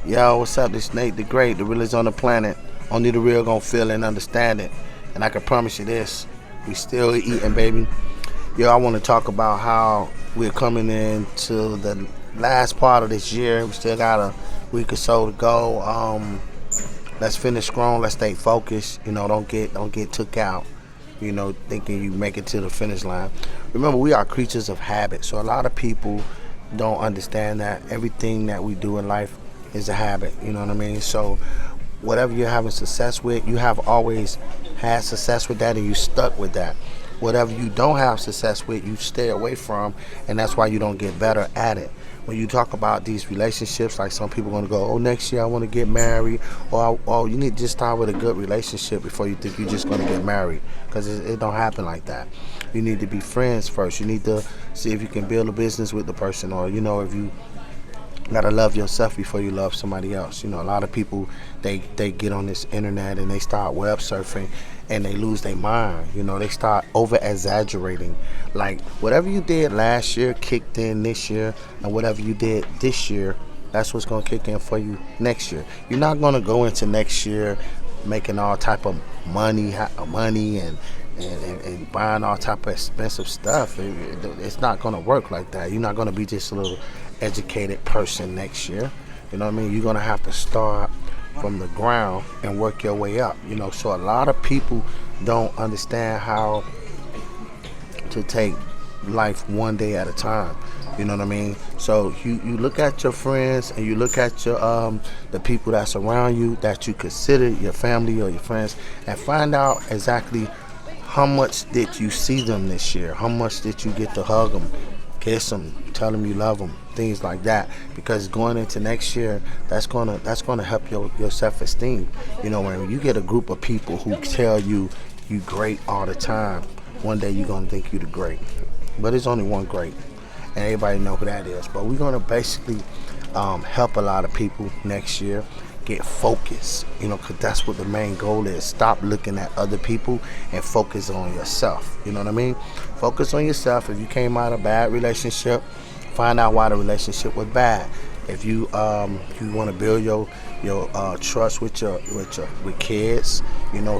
Yo, what's up? This Nate the Great, the realest on the planet. Only the real gonna feel and understand it. And I can promise you this, we still eating, baby. Yo, I want to talk about how we're coming into the last part of this year. We still got a week or so to go. Let's finish strong. Let's stay focused. Don't get took out. Thinking you make it to the finish line. Remember, we are creatures of habit. So a lot of people don't understand that everything that we do in life is a habit. You know what I mean? So whatever you're having success with, you have always had success with that, and you stuck with that. Whatever you don't have success with, you stay away from, and that's why you don't get better at it. When you talk about these relationships, like some people are going to go, oh, next year I want to get married, or oh, you need to just start with a good relationship before you think you're just going to get married, because it don't happen like that. You need to be friends first. You need to see if you can build a business with the person, or if you gotta love yourself before you love somebody else. A lot of people, they get on this internet and they start web surfing and they lose their mind. They start over exaggerating. Like whatever you did last year kicked in this year, and whatever you did this year, that's what's gonna kick in for you next year. You're not gonna go into next year making all type of money and buying all type of expensive stuff. It's not gonna work like that. You're not gonna be just a little educated person next year. You know what I mean? You're gonna have to start from the ground and work your way up. So a lot of people don't understand how to take life one day at a time. You know what I mean? So you look at your friends and you look at your the people that's around you that you consider your family or your friends, and find out exactly how much did you see them this year? How much did you get to hug them, kiss them, tell them you love them, things like that? Because going into next year, that's gonna help your self-esteem. When you get a group of people who tell you great all the time, one day you're gonna think you the great. But it's only one great, and everybody know who that is. But we're gonna basically help a lot of people next year get focused, because that's what the main goal is. Stop looking at other people and focus on yourself. You know what I mean? Focus on yourself. If you came out of a bad relationship, find out why the relationship was bad. If you want to build your trust with kids,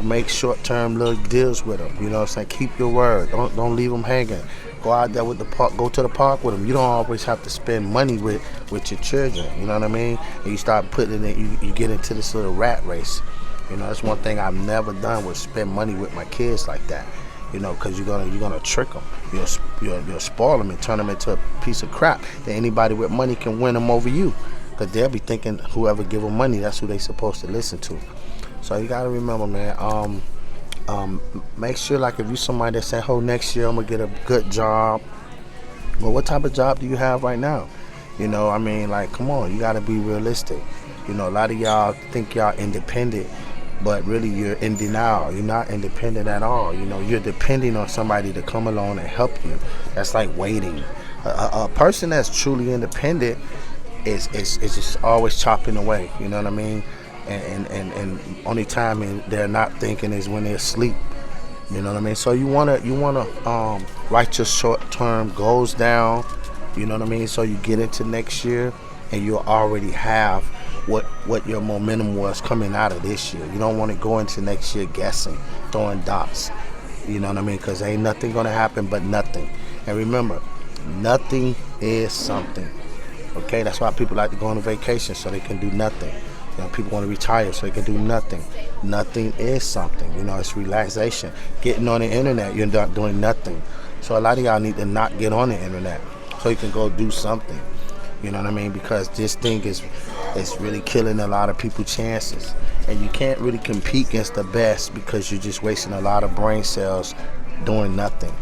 make short-term little deals with them. You know what I'm saying? Keep your word. Don't leave them hanging. Go out there with the park. Go to the park with them. You don't always have to spend money with your children. You know what I mean? And you start putting it. You get into this little rat race. That's one thing I've never done, was spend money with my kids like that. Because you're gonna trick them. You'll spoil them and turn them into a piece of crap. Then anybody with money can win them over you, because they'll be thinking whoever give them money, that's who they supposed to listen to. So you gotta remember, man. Make sure, like, if you somebody that say, "Oh, next year I'm gonna get a good job." Well, what type of job do you have right now? Like, come on, you gotta be realistic. A lot of y'all think y'all independent, but really you're in denial. You're not independent at all. You're depending on somebody to come along and help you. That's like waiting. A person that's truly independent is just always chopping away. You know what I mean? And only time they're not thinking is when they're asleep. You know what I mean? So you wanna write your short-term goals down. You know what I mean? So you get into next year and you already have what your momentum was coming out of this year. You don't want to go into next year guessing, throwing dots. You know what I mean? Because ain't nothing gonna happen but nothing. And remember, nothing is something. Okay, that's why people like to go on a vacation, so they can do nothing. People want to retire so they can do nothing. Nothing is something. It's relaxation. Getting on the internet, you're not doing nothing. So a lot of y'all need to not get on the internet so you can go do something. You know what I mean? Because this thing is really killing a lot of people's chances. And you can't really compete against the best, because you're just wasting a lot of brain cells doing nothing.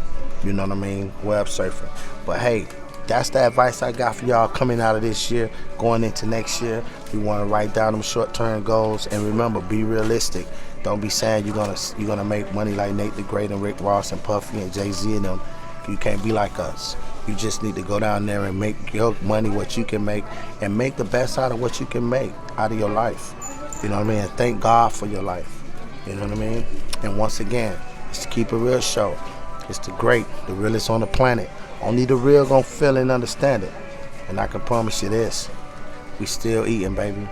You know what I mean? Web surfing. But hey, that's the advice I got for y'all coming out of this year, going into next year. You want to write down them short-term goals, and remember, be realistic. Don't be saying you're gonna make money like Nate the Great and Rick Ross and Puffy and Jay-Z and them. You can't be like us. You just need to go down there and make your money what you can make, and make the best out of what you can make out of your life. You know what I mean? And thank God for your life. You know what I mean? And once again, it's the Keep It Real show. It's the great, the realest on the planet. Only the real gonna feel and understand it. And I can promise you this, we still eating, baby.